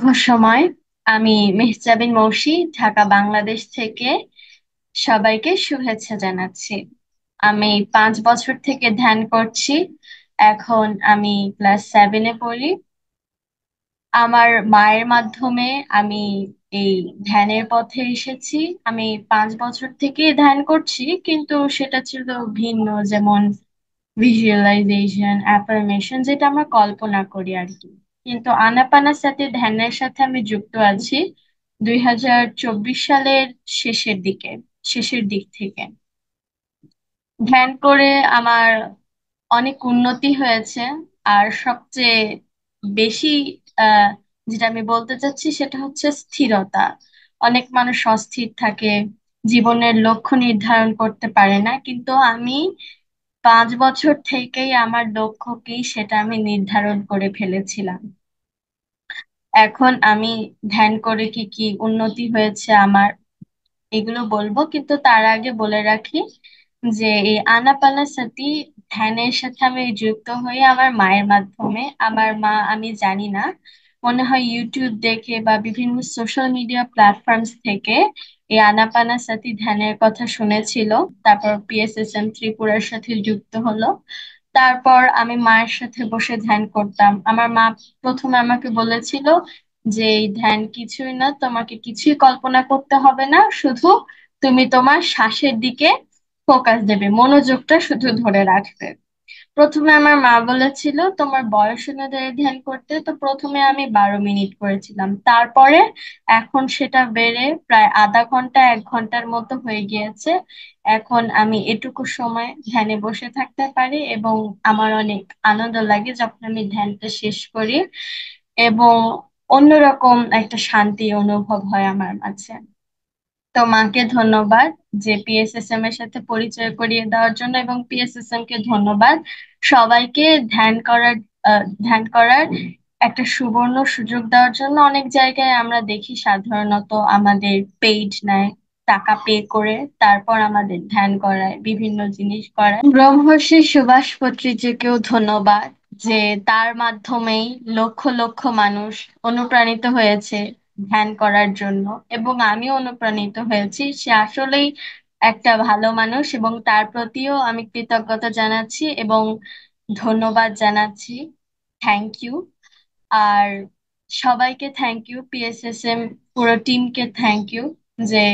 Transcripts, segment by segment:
শুভ সময়। আমি মেহজাবিন মৌসি, ঢাকা বাংলাদেশ থেকে সবাইকে শুভেচ্ছা জানাচ্ছি। আমি 5 বছর থেকে ধ্যান করছি। এখন আমি ক্লাস 7-এ পড়ি। আমার মায়ের মাধ্যমে আমি এই ধ্যানের পথে এসেছি। আমি 5 বছর থেকে ধ্যান করছি, কিন্তু সেটা ছিল ভিন্ন, যেমন ভিজুয়ালাইজেশন, অ্যাফার্মেশন, যেটা আমরা কল্পনা করি আর কি। কিন্তু আনাপানাসাতি ধ্যানের সাথে আমি যুক্ত আছি 2024 সালের শেষের দিকে, শেষের দিক থেকে। ধ্যান করে আমার অনেক উন্নতি হয়েছে। আর সবচেয়ে বেশি আহ যেটা আমি বলতে চাচ্ছি সেটা হচ্ছে স্থিরতা। অনেক মানুষ অস্থির থাকে, জীবনের লক্ষ্য নির্ধারণ করতে পারে না, কিন্তু আমি 5 বছর থেকেই আমার লক্ষ্য কি সেটা আমি নির্ধারণ করে ফেলেছিলাম। এখন আমি ধ্যান করে কি কি উন্নতি হয়েছে আমার, এগুলো বলবো, কিন্তু তার আগে বলে রাখি যে এই আনাপানাসাতি ধ্যানের সাথে আমি যুক্ত হই আমার মায়ের মাধ্যমে। আমার মা, আমি জানি না, মনে হয় ইউটিউব দেখে বা বিভিন্ন সোশ্যাল মিডিয়া প্ল্যাটফর্মস থেকে এই আনাপানাসাতি ধ্যানের কথা শুনেছিল। তারপর পিএসএসএম ত্রিপুরার সাথে যুক্ত হলো। তারপর আমি মায়ের সাথে বসে ধ্যান করতাম। আমার মা প্রথমে আমাকে বলেছিল যে এই ধ্যান কিছুই না, তোমাকে কিছুই কল্পনা করতে হবে না, শুধু তুমি তোমার শ্বাসের দিকে ফোকাস দেবে, মনোযোগটা শুধু ধরে রাখবে। প্রথমে আমার মা বলেছিল তোমার বয়স অনুযায়ী ধ্যান করতে, তো প্রথমে আমি 12 মিনিট করেছিলাম। তারপরে এখন সেটা বেড়ে প্রায় আধা ঘন্টা 1 ঘন্টার মতো হয়ে গিয়েছে। এখন আমি এটুকু সময় ধ্যানে বসে থাকতে পারি এবং আমার অনেক আনন্দ লাগে যখন আমি ধ্যানটা শেষ করি, এবং অন্যরকম একটা শান্তি অনুভব হয় আমার মাঝে। তো মাকে ধন্যবাদ যে পিএসএসএম এর সাথে পরিচয় করিয়ে দেওয়ার জন্য, এবং পিএসএসএম কে ধন্যবাদ সবাইকে ধ্যান করার একটা সুবর্ণ সুযোগ দেওয়ার জন্য। অনেক জায়গায় আমরা দেখি সাধারণত আমাদের পেইড নেয়, টাকা পে করে তারপর আমাদের ধ্যান করায়, বিভিন্ন জিনিস করায়। ব্রহ্মর্ষি সুভাষ পত্রিজিকেও ধন্যবাদ যে তার মাধ্যমেই লক্ষ লক্ষ মানুষ অনুপ্রাণিত হয়েছে ধ্যান করার জন্য, এবং আমিও অনুপ্রাণিত হয়েছি। সে আসলেই একটা ভালো মানুষ, এবং তার প্রতিও আমি কৃতজ্ঞতা জানাচ্ছি এবং ধন্যবাদ জানাচ্ছি। Thank you. আর সবাইকে থ্যাংক ইউ, পিএসএসএম পুরো টিমকে থ্যাংক ইউ যে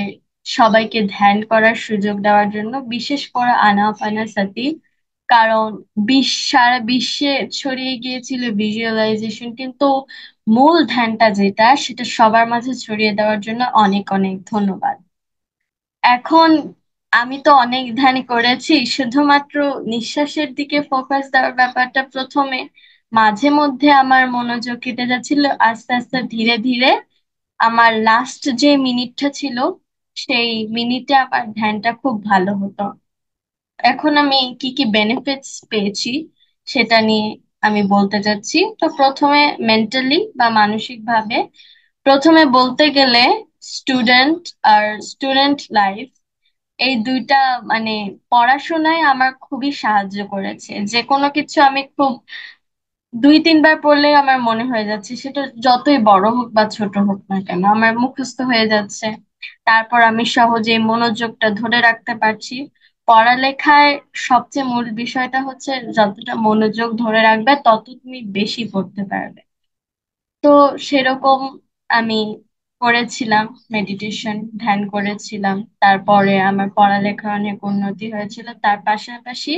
সবাইকে ধ্যান করার সুযোগ দেওয়ার জন্য, বিশেষ করে আনাপানাসাতি। কারণ সারা বিশ্বে ছড়িয়ে গিয়েছিল ভিজুয়ালাইজেশন, কিন্তু মূল ধ্যানটা যেটা, সেটা সবার মাঝে ছড়িয়ে দেওয়ার জন্য অনেক অনেক ধন্যবাদ। এখন আমি তো অনেক ধ্যান করেছি, শুধুমাত্র নিঃশ্বাসের দিকে ফোকাস দেওয়ার ব্যাপারটা প্রথমে মাঝে মধ্যে আমার মনোযোগ কেটে যাচ্ছিল। আস্তে আস্তে ধীরে ধীরে আমার লাস্ট যে মিনিটটা ছিল, সেই মিনিটে আমার ধ্যানটা খুব ভালো হতো। এখন আমি কি কি বেনিফিটস পেয়েছি সেটা নিয়ে আমি বলতে চাচ্ছি। তো প্রথমে মেন্টালি বা মানসিক ভাবে, প্রথমে বলতে গেলে স্টুডেন্ট আর স্টুডেন্ট লাইফ, এই দুইটা মানে পড়াশোনায় আমার খুবই সাহায্য করেছে। যে কোনো কিছু আমি খুব 2-3 বার পড়লে আমার মনে হয়ে যাচ্ছে, সেটা যতই বড় হোক বা ছোট হোক না কেন, আমার মুখস্থ হয়ে যাচ্ছে। তারপর আমি সহজে মনোযোগটা ধরে রাখতে পারছি। পড়ালেখায় সবচেয়ে মূল বিষয়টা হচ্ছে যতটা মনোযোগ ধরে রাখবে তত তুমি বেশি পড়তে পারবে। তো সেরকম আমি করেছিলাম, মেডিটেশন ধ্যান করেছিলাম, তারপরে আমার পড়ালেখা অনেক উন্নতি হয়েছিল। তার পাশাপাশি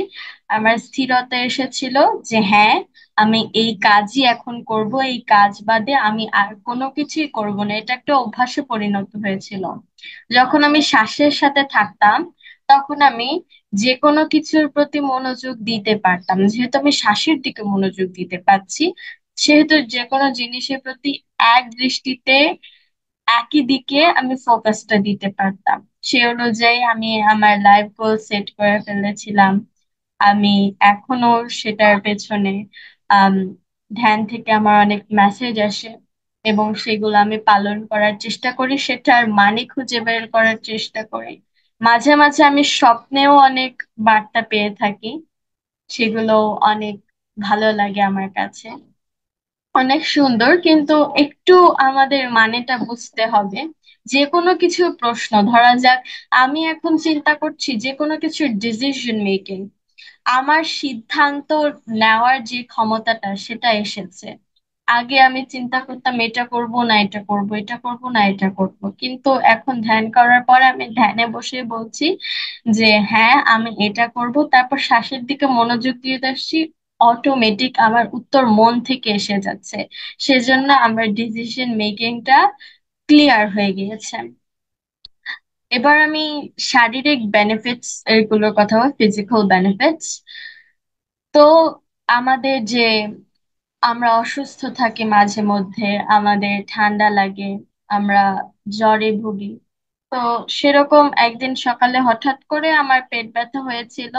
আমার স্থিরতা এসেছিল যে হ্যাঁ, আমি এই কাজই এখন করব, এই কাজ বাদে আমি আর কোনো কিছুই করব না। এটা একটা অভ্যাসে পরিণত হয়েছিল। যখন আমি শ্বাসের সাথে থাকতাম, তখন আমি যে কোনো কিছুর প্রতি মনোযোগ দিতে পারতাম। যেহেতু আমি শ্বাসের দিকে মনোযোগ দিতে পারছি, সেহেতু যে কোনো জিনিসের প্রতি এক দৃষ্টিতে একই দিকে আমি ফোকাসটা দিতে পারতাম। সে অনুযায়ী আমি আমার লাইফ গোল সেট করে ফেলেছিলাম। আমি এখনো সেটার পেছনে আম, ধ্যান থেকে আমার অনেক মেসেজ আসে, এবং সেগুলো আমি পালন করার চেষ্টা করি, সেটার মানে খুঁজে বের করার চেষ্টা করি। মাঝে মাঝে আমি স্বপ্নেও অনেক বার্তা পেয়ে থাকি, সেগুলো অনেক ভালো লাগে আমার কাছে। অনেক সুন্দর, কিন্তু একটু আমাদের মানেটা বুঝতে হবে। যে কোনো কিছু প্রশ্ন ধরা যাক, আমি এখন চিন্তা করছি যে কোনো কিছুর ডিসিশন মেকিং, আমার সিদ্ধান্ত নেওয়ার যে ক্ষমতাটা সেটা এসেছে। আগে আমি চিন্তা করতাম এটা করব না এটা করব, এটা করব না এটা করব, কিন্তু এখন ধ্যান করার পরে আমি ধ্যানে বসে বলছি যে হ্যাঁ আমি এটা করব, তারপর শ্বাসের দিকে মনোযোগ দিয়ে যাচ্ছি, অটোমেটিক আমার উত্তর মন থেকে এসে যাচ্ছে। সেজন্য আমার ডিসিশন মেকিংটা ক্লিয়ার হয়ে গিয়েছে। এবার আমি শারীরিক বেনিফিটস এগুলোর কথা, ফিজিক্যাল বেনিফিটস। তো আমাদের যে আমরা অসুস্থ থাকি মাঝে মধ্যে, আমাদের ঠান্ডা লাগে, আমরা জ্বরে ভুগি। তো সেরকম একদিন সকালে হঠাৎ করে আমার পেট ব্যথা হয়েছিল,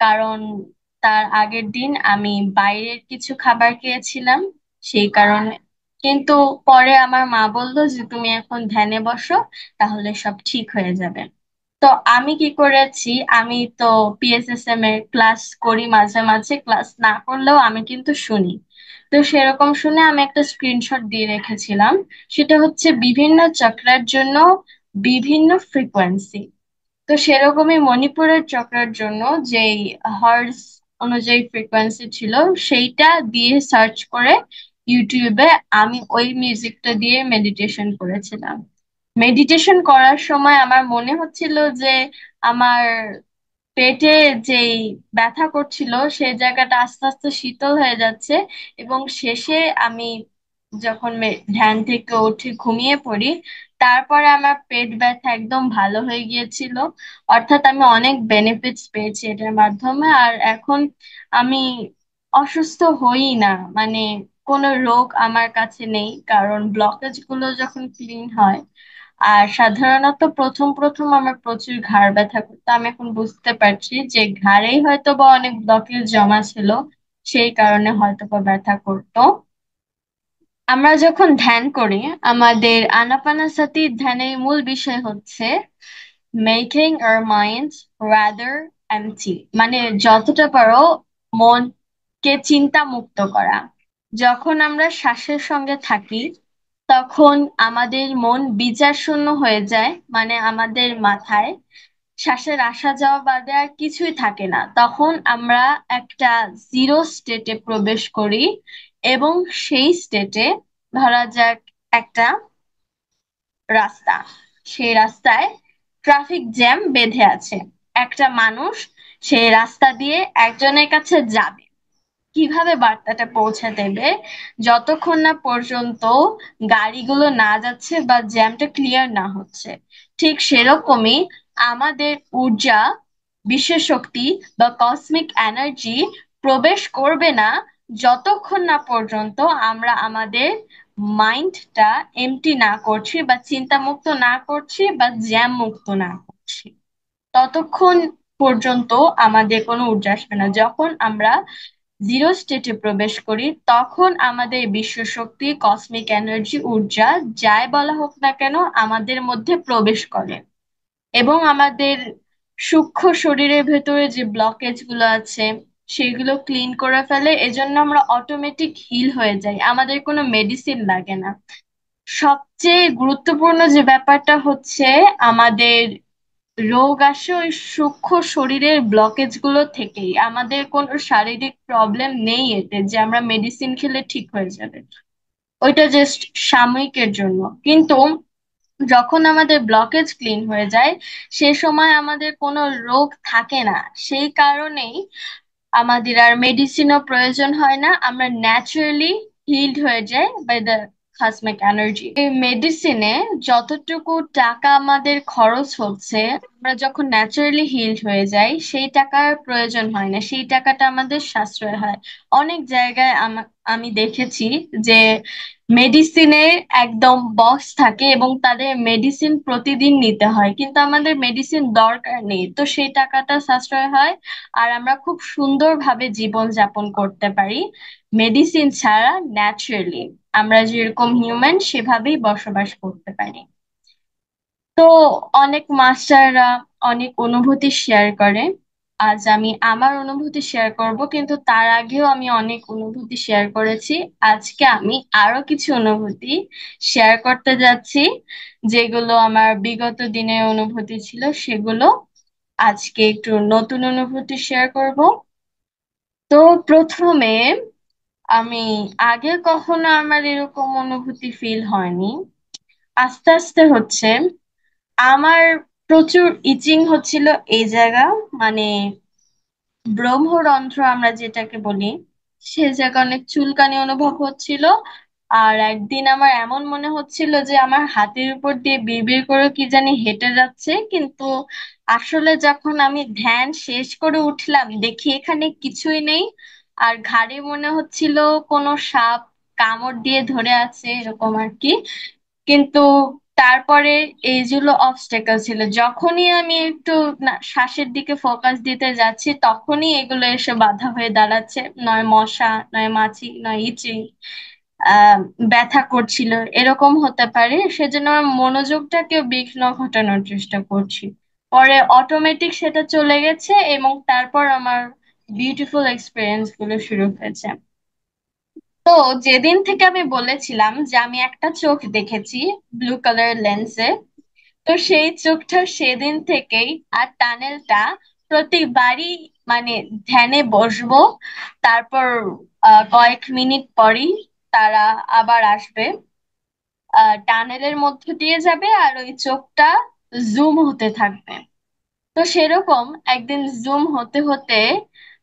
কারণ তার আগের দিন আমি বাইরের কিছু খাবার খেয়েছিলাম, সেই কারণে। কিন্তু পরে আমার মা বললো যে তুমি এখন ধ্যানে বসো, তাহলে সব ঠিক হয়ে যাবে। তো আমি কি করেছি, আমি তো পিএসএসএম এর ক্লাস করি, মাঝে মাঝে ক্লাস না করলেও আমি কিন্তু শুনি। তো সেরকম শুনে আমি একটা স্ক্রিনশট দিয়ে রেখেছিলাম। সেটা হচ্ছে বিভিন্ন চক্রের জন্য বিভিন্ন ফ্রিকোয়েন্সি। তো সেরকমই মণিপুরের চক্রের জন্য যেই হার্জ অনুযায়ী ফ্রিকোয়েন্সি ছিল, সেইটা দিয়ে সার্চ করে ইউটিউবে আমি ওই মিউজিকটা দিয়ে মেডিটেশন করেছিলাম। মেডিটেশন করার সময় আমার মনে হচ্ছিল যে আমার পেটে যেই ব্যথা করছিল সেই জায়গাটা আস্তে আস্তে শীতল হয়ে যাচ্ছে, এবং শেষে আমি যখন ধ্যান থেকে উঠে ঘুমিয়ে পড়ি, তারপরে আমার পেট ব্যথা একদম ভালো হয়ে গিয়েছিল। অর্থাৎ আমি অনেক বেনিফিটস পেয়েছি এটার মাধ্যমে, আর এখন আমি অসুস্থ হই না, মানে কোনো রোগ আমার কাছে নেই, কারণ ব্লকেজ গুলো যখন ক্লিন হয়। আর সাধারণত প্রথম প্রথম আমার প্রচুর ঘাড় ব্যথা করতো, আমি এখন বুঝতে পারছি যে ঘাড়েই হয়তো বা অনেক ব্লকেজ জমা ছিল, সেই কারণে হয়তো বা ব্যথা করতো। আমরা যখন ধ্যান করি, আমাদের আনাপানাসাতি ধ্যানের মূল বিষয় হচ্ছে making our minds rather empty, মানে যতটা পারো মনকে চিন্তা মুক্ত করা। যখন আমরা শ্বাসের সঙ্গে থাকি, তখন আমাদের মন বিচার শূন্য হয়ে যায়, মানে আমাদের মাথায় শ্বাসের আসা যাওয়া বাদে আর কিছুই থাকে না। তখন আমরা একটা জিরো স্টেটে প্রবেশ করি, এবং সেই স্টেটে ধরা যাক একটা রাস্তা, সেই রাস্তায় ট্রাফিক জ্যাম বেঁধে আছে, একটা মানুষ সেই রাস্তা দিয়ে একজনের কাছে যাবে, কিভাবে বার্তাটা পৌঁছে দেবে? যতক্ষণ না পর্যন্ত গাড়িগুলো না যাচ্ছে বা জ্যামটা ক্লিয়ার না হচ্ছে। ঠিক সেরকমই আমাদের ঊর্জা, বিশ্বশক্তি বা কসমিক এনার্জি প্রবেশ করবে না যতক্ষণ না পর্যন্ত আমরা আমাদের মাইন্ডটা এমটি না করছি, বা চিন্তা মুক্ত না করছি, বা জ্যাম মুক্ত না করছি। ততক্ষণ পর্যন্ত আমাদের কোনো ঊর্জা আসবে না। যখন আমরা জিরো স্টেটে প্রবেশ করি, তখন আমাদের বিশ্ব শক্তি, কসমিক এনার্জি, ঊর্জা যাই বলা হোক না কেন আমাদের মধ্যে প্রবেশ করে, এবং আমাদের সূক্ষ্ম শরীরের ভেতরে যে ব্লকেজ গুলো আছে সেগুলো ক্লিন করে ফেলে। এজন্য আমরা অটোমেটিক হিল হয়ে যাই, আমাদের কোনো মেডিসিন লাগে না। সবচেয়ে গুরুত্বপূর্ণ যে ব্যাপারটা হচ্ছে, আমাদের রোগ আসে ওই সূক্ষ্ম শরীরের ব্লকেজ গুলো থেকেই। আমাদের কোনো শারীরিক প্রবলেম নেই এতে যে আমরা মেডিসিন খেলে ঠিক হয়ে যাবে, ওইটা জাস্ট সাময়িকের জন্য। কিন্তু যখন আমাদের ব্লকেজ ক্লিন হয়ে যায়, সে সময় আমাদের কোনো রোগ থাকে না। সেই কারণেই আমাদের আর মেডিসিনও প্রয়োজন হয় না, আমরা ন্যাচারালি হিলড হয়ে যাই বাই দ্য কসমিক এনার্জি। এই মেডিসিনে যতটুকু টাকা আমাদের খরচ হচ্ছে, আমরা যখন ন্যাচারালি হিলড হয়ে যাই সেই টাকার প্রয়োজন হয় না, সেই টাকাটা আমাদের সাশ্রয় হয়। অনেক জায়গায় আমি দেখেছি যে মেডিসিনের একদম বক্স থাকে এবং তাদের মেডিসিন প্রতিদিন নিতে হয়, কিন্তু আমাদের মেডিসিন দরকার নেই, তো সেই টাকাটা সাশ্রয় হয়। আর আমরা খুব সুন্দরভাবে জীবন যাপন করতে পারি মেডিসিন ছাড়া, ন্যাচারালি আমরা যেরকম হিউম্যান সেভাবেই বসবাস করতে পারি। তো অনেক মাস্টাররা অনেক অনুভূতি শেয়ার করে। আজ আমি আমার অনুভূতি শেয়ার করব, কিন্তু তার আগেও আমি অনেক অনুভূতি শেয়ার করেছি। আজকে আমি আরো কিছু অনুভূতি শেয়ার করতে যাচ্ছি, যেগুলো আমার বিগত দিনের অনুভূতি ছিল সেগুলো আজকে একটু নতুন অনুভূতি শেয়ার করব। তো প্রথমে আমি আগে কখনো আমার এরকম অনুভূতি ফিল হয়নি, আস্তে আস্তে হচ্ছে। আমার প্রচুর ইচিং হচ্ছিল এই জায়গা, মানে ব্রহ্মরন্ধ্র আমরা যেটাকে বলি, সে জায়গায় অনেক চুলকানি অনুভব হচ্ছিল। আর একদিন আমার এমন মনে হচ্ছিল যে আমার হাতের উপর দিয়ে বিড়বিড় করে কি জানি হেঁটে যাচ্ছে, কিন্তু আসলে যখন আমি ধ্যান শেষ করে উঠলাম দেখি এখানে কিছুই নেই। আর ঘাড়ে মনে হচ্ছিল কোনো সাপ কামড় দিয়ে ধরে আছে, এরকম আর কি। কিন্তু তারপরে এই যেগুলো অবস্টেকল ছিল, যখনই আমি একটু শ্বাসের দিকে ফোকাস দিতে যাচ্ছি তখনই এগুলো এসে বাধা হয়ে দাঁড়াচ্ছে, নয় মশা, নয় মাছি, নয় ইচিং, আহ ব্যথা করছিল, এরকম হতে পারে। সেজন্য আমার মনোযোগটাকে বিঘ্ন ঘটানোর চেষ্টা করছি। পরে অটোমেটিক সেটা চলে গেছে এবং তারপর আমার বিউটিফুল এক্সপিরিয়েন্স গুলো শুরু হয়েছে। তো যেদিন থেকে আমি বলেছিলাম যে আমি একটা চোখ দেখেছি ব্লু কালার লেন্সে, তো সেই চোখটা সেদিন থেকেই। আর টানেলটা প্রতিবারই, মানে ধ্যানে বসবো, তারপর কয়েক মিনিট পরই তারা আবার আসবে, টানেলের মধ্য দিয়ে যাবে আর ওই চোখটা জুম হতে থাকবে। তো সেরকম একদিন জুম হতে হতে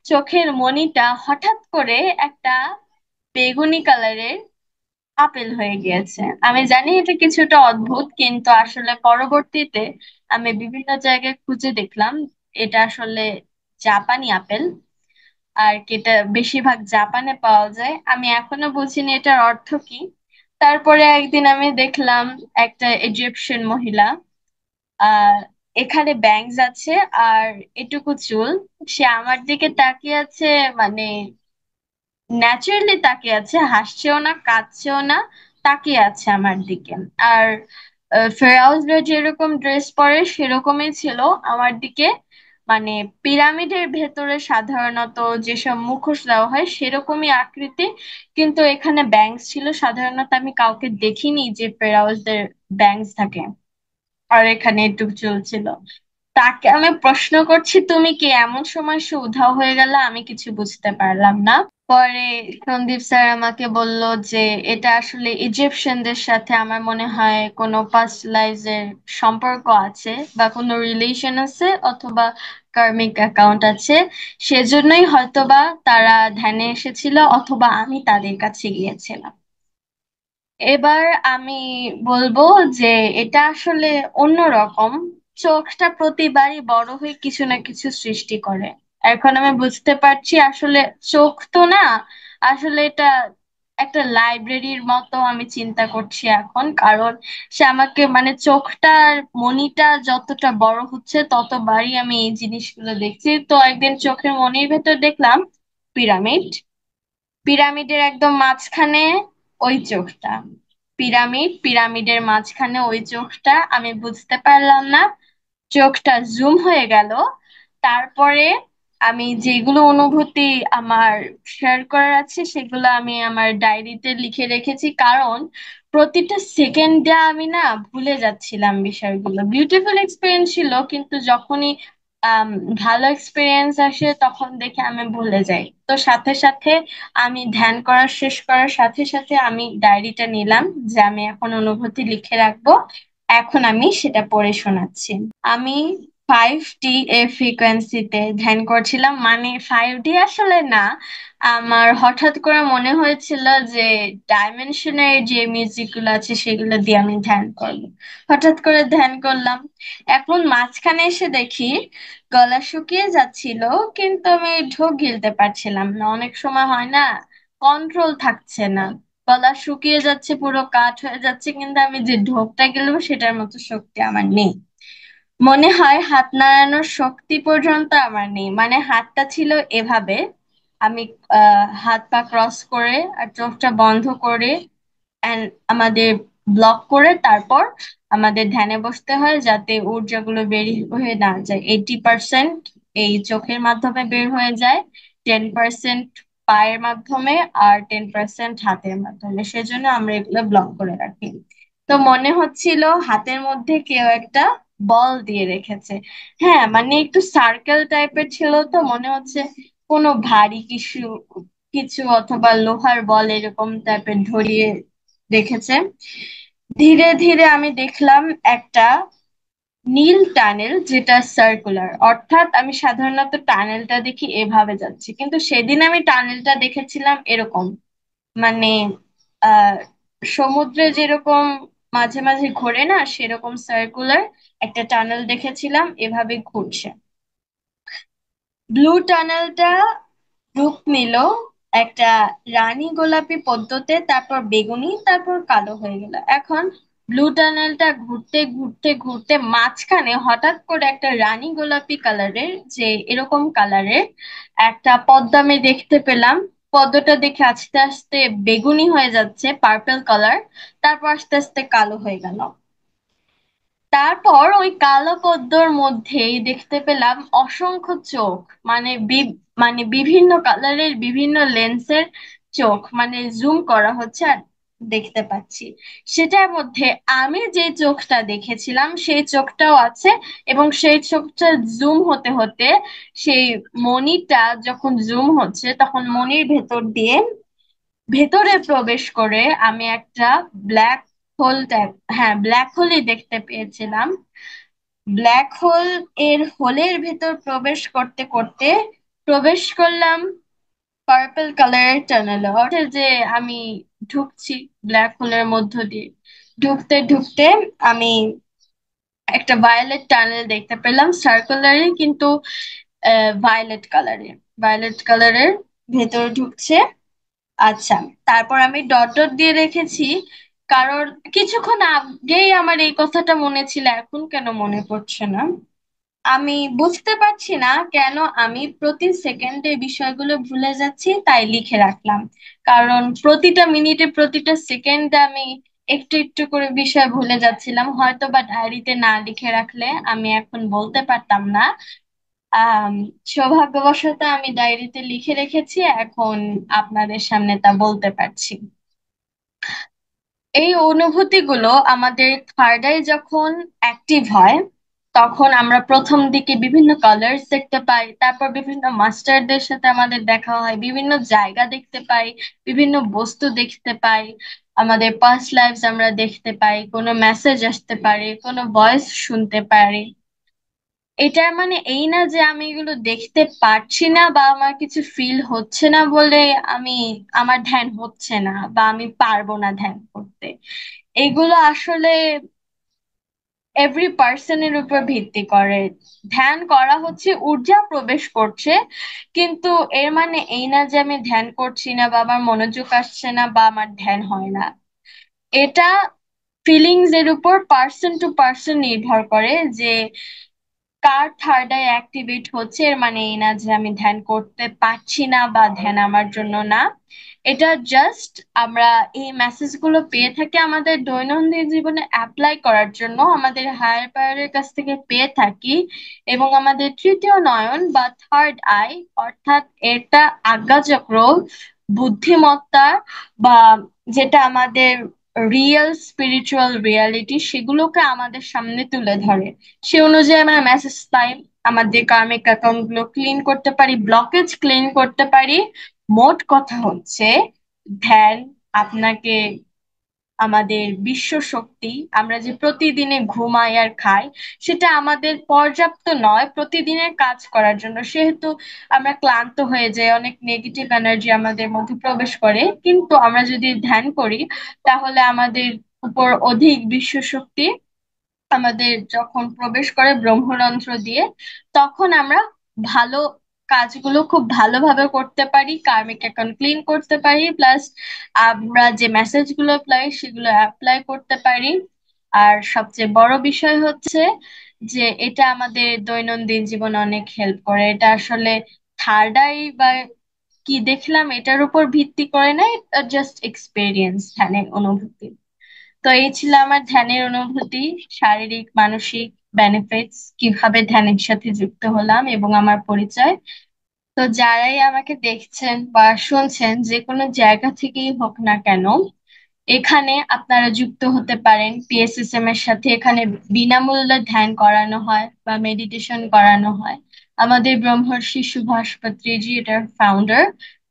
চোখের মনিটা হঠাৎ করে একটা বেগুনি কালারের আপেল হয়ে গিয়েছে। আমি জানি এটা কিছুটা অদ্ভুত, কিন্তু আসলে পরবর্তীতে আমি বিভিন্ন জায়গায় খুঁজে দেখলাম এটা আসলে জাপানি আপেল। আর কি এটা বেশিরভাগ জাপানে পাওয়া যায়, আমি এখনো বুঝিনি এটার অর্থ কি। তারপরে একদিন আমি দেখলাম একটা ইজিপশিয়ান মহিলা, আহ এখানে ব্যাংকস আছে আর এটুকু চুল, সে আমার দিকে তাকিয়ে আছে, মানে ন্যাচারালি তাকিয়ে আছে, হাসছেও না কাঁদছেও না, তাকিয়ে আছে আমার দিকে। আর ফেরাউজরা যেরকম ড্রেস পরে সেরকমই ছিল আমার দিকে, মানে পিরামিডের ভেতরে সাধারণত যেসব মুখোশ দেওয়া হয় সেরকমই আকৃতি, কিন্তু এখানে ব্যাংকস ছিল। সাধারণত আমি কাউকে দেখিনি যে ফেরাউজদের ব্যাংকস থাকে, আর এখানে একটু চলছিল। তাকে আমি প্রশ্ন করছি তুমি কি, এমন সময় সে উধাও হয়ে গেল, আমি কিছু বুঝতে পারলাম না। পরে সন্দীপ স্যার আমাকে বলল যে এটা আসলে ইজিপশিয়ানদের সাথে আমার মনে হয় কোনো পাস্ট লাইফের সম্পর্ক আছে, বা কোনো রিলেশন আছে, অথবা কার্মিক অ্যাকাউন্ট আছে। সেজন্যই হয়তোবা তারা ধ্যানে এসেছিল, অথবা আমি তাদের কাছে গিয়েছিলাম। এবার আমি বলবো যে এটা আসলে অন্যরকম। চোখটা প্রতিবারই বড় হয়ে কিছু না কিছু সৃষ্টি করে। এখন আমি বুঝতে পারছি আসলে চোখ তো না, আসলে এটা একটা লাইব্রেরির মতো আমি চিন্তা করছি এখন। কারণ সে আমাকে, মানে চোখটার মনিটা যতটা বড় হচ্ছে ততবারই আমি এই জিনিসগুলো দেখছি। তো একদিন চোখের মনির ভেতর দেখলাম পিরামিড, পিরামিডের একদম মাঝখানে ওই চোখটা, পিরামিডের মাঝখানে ওই চোখটা, আমি বুঝতে পারলাম না। চোখটা জুম হয়ে গেল। তারপরে আমি যেগুলো অনুভূতি আমার শেয়ার করার আছে সেগুলো আমি আমার ডায়েরিতে লিখে রেখেছি, কারণ প্রতিটা সেকেন্ডে আমি না ভুলে যাচ্ছিলাম বিষয়গুলো। বিউটিফুল এক্সপিরিয়েন্স ছিল, কিন্তু যখনই আম, ভালো এক্সপিরিয়েন্স আসে তখন দেখে আমি ভুলে যাই। তো সাথে সাথে আমি ধ্যান করা শেষ করার সাথে সাথে আমি ডায়েরিটা নিলাম যে আমি এখন অনুভূতি লিখে রাখবো। এখন আমি সেটা পড়ে শোনাচ্ছি। আমি 5D এর ফ্রিকোয়েন্সিতে ধ্যান করছিলাম, মানে 5D আসলে না, আমার হঠাৎ করে মনে হয়েছিল যে ডাইমেনশনের যে মিউজিক গুলো আছে সেগুলো দিয়ে আমি ধ্যান করবো। হঠাৎ করে ধ্যান করলাম। এখন মাঝখানে এসে দেখি গলা শুকিয়ে যাচ্ছিল, কিন্তু আমি ঢোক গিলতে পারছিলাম না। অনেক সময় হয় না, কন্ট্রোল থাকছে না, গলা শুকিয়ে যাচ্ছে, পুরো কাঠ হয়ে যাচ্ছে, কিন্তু আমি যে ঢোকটা গিলবো সেটার মতো শক্তি আমার নেই। মনে হয় হাত নাড়ানোর শক্তি পর্যন্ত আমার নেই, মানে হাতটা ছিল এভাবে, আমি হাত পা ক্রস করে আর চোখটা বন্ধ করে and আমাদের ব্লক করে তারপর আমাদের ধ্যানে বসতে হয় যাতে ঊর্জাগুলো বেরিয়ে হয়ে না যায়। 80% এই চোখের মাধ্যমে বের হয়ে যায়, 10% পায়ের মাধ্যমে, আর 10% হাতের মাধ্যমে। সেজন্য আমরা এগুলো ব্লক করে রাখি। তো মনে হচ্ছিল হাতের মধ্যে কেউ একটা বল দিয়ে রেখেছে। হ্যাঁ, মানে একটু সার্কেল টাইপের ছিল, তো মনে হচ্ছে কোনো ভারী কিছু কিছু অথবা লোহার বল এরকম টাইপের ধরিয়ে রেখেছে। ধীরে ধীরে আমি দেখলাম একটা নীল টানেল, যেটা সার্কুলার। অর্থাৎ আমি সাধারণত টানেলটা দেখি এভাবে যাচ্ছে, কিন্তু সেদিন আমি টানেলটা দেখেছিলাম এরকম, মানে আহ সমুদ্রে যেরকম মাঝে মাঝে ঘোরে না, সেরকম সার্কুলার একটা টানেল দেখেছিলাম এভাবে ঘুরছে। ব্লু টানেলটা রূপ নিল একটা রানী গোলাপি পদ্মতে, তারপর বেগুনি, তারপর কালো হয়ে গেল। এখন ব্লু টানেলটা ঘুরতে ঘুরতে ঘুরতে মাঝখানে হঠাৎ করে একটা রানী গোলাপি কালারের, যে এরকম কালারের একটা পদ্ম আমি দেখতে পেলাম। পদ্মটা দেখে আস্তে আস্তে বেগুনি হয়ে যাচ্ছে, পার্পল কালার, তারপর আস্তে আস্তে কালো হয়ে গেল। তারপর ওই কালো পদ্মর মধ্যেই দেখতে পেলাম অসংখ্য চোখ, মানে মানে বিভিন্ন কালারের বিভিন্ন লেন্সের চোখ, মানে জুম করা হচ্ছে আর দেখতে পাচ্ছি। সেটার মধ্যে আমি যে চোখটা দেখেছিলাম সেই চোখটাও আছে, এবং সেই চোখটা জুম হতে হতে সেই মণিটা যখন জুম হচ্ছে তখন মণির ভেতর দিয়ে ভেতরে প্রবেশ করে আমি একটা ব্ল্যাক হোল টাইপ, হ্যাঁ ব্ল্যাক হোলই দেখতে পেয়েছিলাম। ব্ল্যাক হোল এর হোলের ভেতর প্রবেশ করতে করতে প্রবেশ করলাম পার্পল কালারের টানেলে। অর্থাৎ যে আমি ঢুকছি ব্ল্যাক হোলের মধ্য দিয়ে, ঢুকতে ঢুকতে আমি একটা ভায়োলেট টানেল দেখতে পেলাম, সার্কুলারই কিন্তু ভায়োলেট কালারের, ভায়োলেট কালারের ভেতর ঢুকছে। আচ্ছা, তারপর আমি ডট ডট দিয়ে রেখেছি, কারণ কিছুক্ষণ আগেই আমার এই কথাটা মনে ছিল, এখন কেন মনে পড়ছে না। আমি বুঝতে পারছি না কেন আমি প্রতি সেকেন্ডে বিষয়গুলো ভুলে যাচ্ছি, তাই লিখে রাখলাম। কারণ প্রতিটা মিনিটে প্রতিটা সেকেন্ডে আমি একটু একটু করে বিষয় ভুলে যাচ্ছিলাম, হয়তো বা ডায়েরিতে না লিখে রাখলে আমি এখন বলতে পারতাম না। আহ সৌভাগ্যবশত আমি ডায়েরিতে লিখে রেখেছি, এখন আপনাদের সামনে তা বলতে পারছি। এই অনুভূতিগুলো আমাদের থার্ড আই যখন অ্যাক্টিভ হয়, তখন আমরা প্রথম দিকে বিভিন্ন কালার্স দেখতে পাই, তারপর বিভিন্ন মাস্টারদের সাথে আমাদের দেখা হয়, বিভিন্ন জায়গা দেখতে পাই, বিভিন্ন বস্তু দেখতে পাই, আমাদের পাস্ট লাইফস আমরা দেখতে পাই, কোনো মেসেজ আসতে পারে, কোনো ভয়েস শুনতে পারি। এটার মানে এই না যে আমি এগুলো দেখতে পারছি না বা আমার কিছু ফিল হচ্ছে না বলে আমি আমার ধ্যান হচ্ছে না বা আমি পারবো না ধ্যান করতে। এগুলো আসলে এভরি পার্সনের উপর ভিত্তি করে। ধ্যান করা হচ্ছে ঊর্জা প্রবেশ করছে, কিন্তু এর মানে এই না যে আমি ধ্যান করছি না বা আমার মনোযোগ আসছে না বা আমার ধ্যান হয় না। এটা ফিলিংস এর উপর পার্সন টু পার্সন নির্ভর করে, যে কার থার্ড আই অ্যাক্টিভেট হচ্ছে। এর মানে এই না যে আমি ধ্যান করতে পারছি না বা ধ্যান আমার জন্য না। এটা জাস্ট আমরা এই মেসেজগুলো পেয়ে থাকি আমাদের দৈনন্দিন জীবনে অ্যাপ্লাই করার জন্য, আমাদের হায়ার পাওয়ারের কাছ থেকে পেয়ে থাকি। এবং আমাদের তৃতীয় নয়ন বা থার্ড আই, অর্থাৎ এটা আজ্ঞাচক্র, বুদ্ধিমত্তা বা যেটা আমাদের রিয়েল স্পিরিচুয়াল রিয়ালিটি, সেগুলোকে আমাদের সামনে তুলে ধরে। সে অনুযায়ী আমরা মেসেজ পাই, আমাদের কার্মিক অ্যাকাউন্ট গুলো ক্লিন করতে পারি, ব্লকেজ ক্লিন করতে পারি। মোট কথা হচ্ছে ধ্যান আপনাকে আমাদের বিশ্ব শক্তি, আমরা যে প্রতিদিনে ঘুমাই আর খাই, সেটা আমাদের পর্যাপ্ত নয় প্রতিদিনের কাজ করার জন্য। সেহেতু আমরা ক্লান্ত হয়ে যাই, অনেক নেগেটিভ এনার্জি আমাদের মধ্যে প্রবেশ করে, কিন্তু আমরা যদি ধ্যান করি তাহলে আমাদের উপর অধিক বিশ্ব শক্তি আমাদের যখন প্রবেশ করে ব্রহ্মরন্ধ্র দিয়ে, তখন আমরা ভালো কাজগুলো খুব ভালোভাবে করতে পারি, কার্মিক অ্যাকাউন্ট ক্লিন করতে পারি, প্লাস আমরা যে মেসেজগুলো পাই সেগুলো অ্যাপ্লাই করতে পারি। আর সবচেয়ে বড় বিষয় হচ্ছে যে এটা আমাদের দৈনন্দিন জীবনে অনেক হেল্প করে। এটা আসলে থার্ড আই বা কি দেখলাম এটার উপর ভিত্তি করে না, এটা জাস্ট এক্সপেরিয়েন্স, ধ্যানের অনুভূতি। তো এই ছিল আমার ধ্যানের অনুভূতি, শারীরিক মানসিক বেনিফিটস, কিভাবে ধ্যানের সাথে যুক্ত হলাম এবং আমার পরিচয়। তো যারাই আমাকে দেখছেন বা শুনছেন, যে কোনো জায়গা থেকেই হোক না কেন, এখানে আপনারা যুক্ত হতে পারেন পিএসএসএম এর সাথে। এখানে বিনামূল্যে ধ্যান করানো হয় বা মেডিটেশন করানো হয়। আমাদের ব্রহ্মর্ষি সুভাষ পাত্রীজি এটার ফাউন্ডার,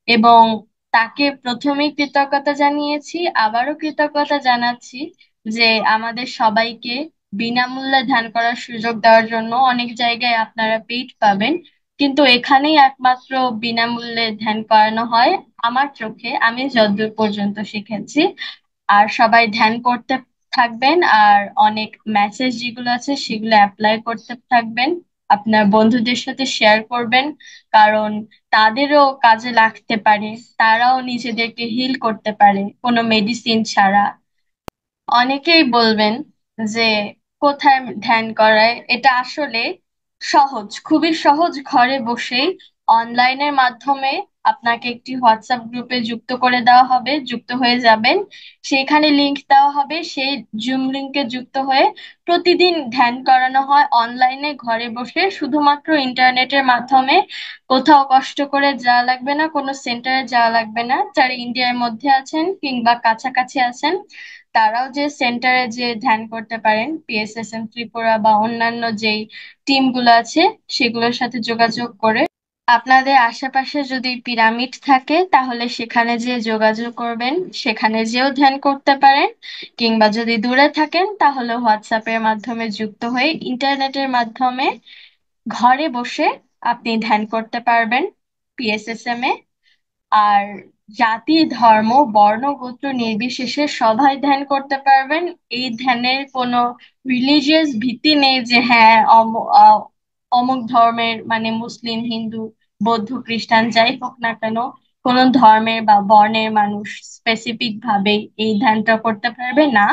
এবং তাকে প্রথমেই কৃতজ্ঞতা জানিয়েছি, আবারও কৃতজ্ঞতা জানাচ্ছি যে আমাদের সবাইকে বিনামূল্যে ধ্যান করার সুযোগ দেওয়ার জন্য। অনেক জায়গায় আপনারা পেইড পাবেন, কিন্তু এখানেই একমাত্র বিনামূল্যে ধ্যান করানো হয় আমার চোখে, আমি যতদূর পর্যন্ত শিখেছি। আর সবাই ধ্যান করতে থাকবেন, আর অনেক মেসেজ যেগুলো আছে সেগুলো অ্যাপ্লাই করতে থাকবেন, আপনার বন্ধুদের সাথে শেয়ার করবেন, কারণ তাদেরও কাজে লাগতে পারে, তারাও নিজেদেরকে হিল করতে পারে কোনো মেডিসিন ছাড়া। অনেকেই বলবেন যে কোথায় ধ্যান করায়, এটা আসলে সহজ, খুবই সহজ। ঘরে বসেই অনলাইনের মাধ্যমে আপনাকে একটি হোয়াটসঅ্যাপ গ্রুপে যুক্ত করে দেওয়া হবে, যুক্ত হয়ে যাবেন। সেখানে লিংক দেওয়া হবে, সেই জুম লিংকে যুক্ত হয়ে প্রতিদিন ধ্যান করানো হয় অনলাইনে, ঘরে বসে, শুধুমাত্র ইন্টারনেটের মাধ্যমে। কোথাও কষ্ট করে যাওয়া লাগবে না, কোনো সেন্টারে যাওয়া লাগবে না। যারা ইন্ডিয়ার মধ্যে আছেন কিংবা কাছাকাছি আছেন, তারাও যে সেন্টারে যে ধ্যান করতে পারেন, পিএসএসএম ত্রিপুরা বা অন্যান্য যেই টিমগুলো আছে সেগুলোর সাথে যোগাযোগ করে। আপনাদের আশেপাশে যদি পিরামিড থাকে তাহলে সেখানে যে যোগাযোগ করবেন, সেখানে যেও ধ্যান করতে পারেন। কিংবা যদি দূরে থাকেন তাহলে হোয়াটসঅ্যাপের মাধ্যমে যুক্ত হয়ে ইন্টারনেটের মাধ্যমে ঘরে বসে আপনি ধ্যান করতে পারবেন পিএসএসএম এ। আর জাতি, ধর্ম, বর্ণ, গোত্র নির্বিশেষে সবাই ধ্যান করতে পারবেন। এই ধ্যানের কোনো রিলিজিয়াস ভিত্তি নেই যে হ্যাঁ অমুক ধর্মের, মানে মুসলিম, হিন্দু, বৌদ্ধ, খ্রিস্টান যাই হোক না কেন, কোন ধর্মের বা বর্ণের মানুষ স্পেসিফিক ভাবে এই ধ্যানটা করতে পারবে না।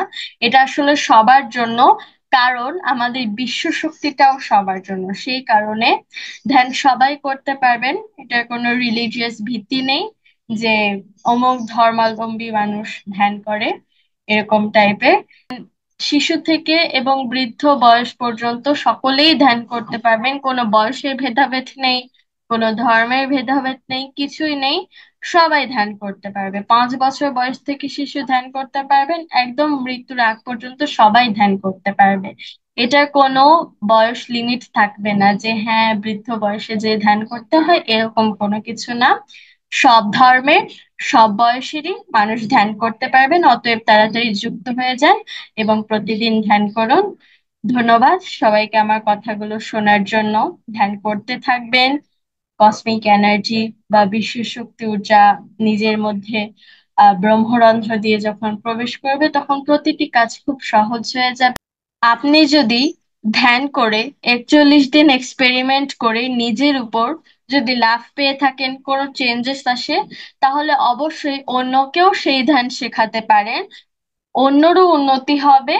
এটা আসলে সবার জন্য, কারণ আমাদের বিশ্ব শক্তিটাও সবার জন্য। সেই কারণে ধ্যান সবাই করতে পারবেন, এটার কোনো রিলিজিয়াস ভিত্তি নেই যে অমুক ধর্মাবলম্বী মানুষ ধ্যান করে, এরকম টাইপের। শিশু থেকে এবং বৃদ্ধ বয়স পর্যন্ত সকলেই ধ্যান করতে পারবেন, কোনো বয়সের ভেদাভেদ নেই, কোনো ধর্মের ভেদাভেদ নেই, কিছুই নেই। সবাই ধ্যান করতে পারবে, 5 বছর বয়স থেকে শিশু ধ্যান করতে পারবেন, একদম মৃত্যুর আগ পর্যন্ত সবাই ধ্যান করতে পারবে। এটার কোনো বয়স লিমিট থাকবে না যে হ্যাঁ বৃদ্ধ বয়সে যে ধ্যান করতে হয়, এরকম কোনো কিছু না। সব ধর্মের, সব বয়সেরই মানুষ ধ্যান করতে পারবেন, অতএব তাড়াতাড়ি যুক্ত হয়ে যান এবং প্রতিদিন ধ্যান করুন। ধন্যবাদ সবাইকে আমার কথাগুলো শোনার জন্য। ধ্যান করতে থাকবেন, কসমিক এনার্জি বা বিশ্ব শক্তি ঊর্জা নিজের মধ্যে ব্রহ্মরন্ধ্র দিয়ে যখন প্রবেশ করবে, তখন প্রতিটি কাজ খুব সহজ হয়ে যাবে। আপনি যদি ধ্যান করে 41 দিন এক্সপেরিমেন্ট করে নিজের উপর যদি লাভ পেয়ে থাকেন, কোনো চেঞ্জেস আসে, তাহলে অবশ্যই অন্যকেও সেই ধ্যান শেখাতে পারেন। অন্যরও উন্নতি হবে,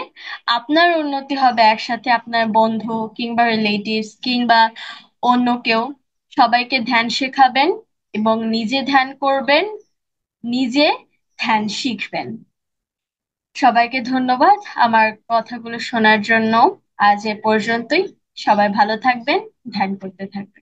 আপনার উন্নতি হবে, একসাথে আপনার বন্ধু কিংবা রিলেটিভস কিংবা অন্য কেউ, সবাইকে ধ্যান শেখাবেন এবং নিজে ধ্যান করবেন, নিজে ধ্যান শিখবেন। সবাইকে ধন্যবাদ আমার কথাগুলো শোনার জন্য। আজ এ পর্যন্তই। সবাই ভালো থাকবেন, ধ্যান করতে থাকবেন।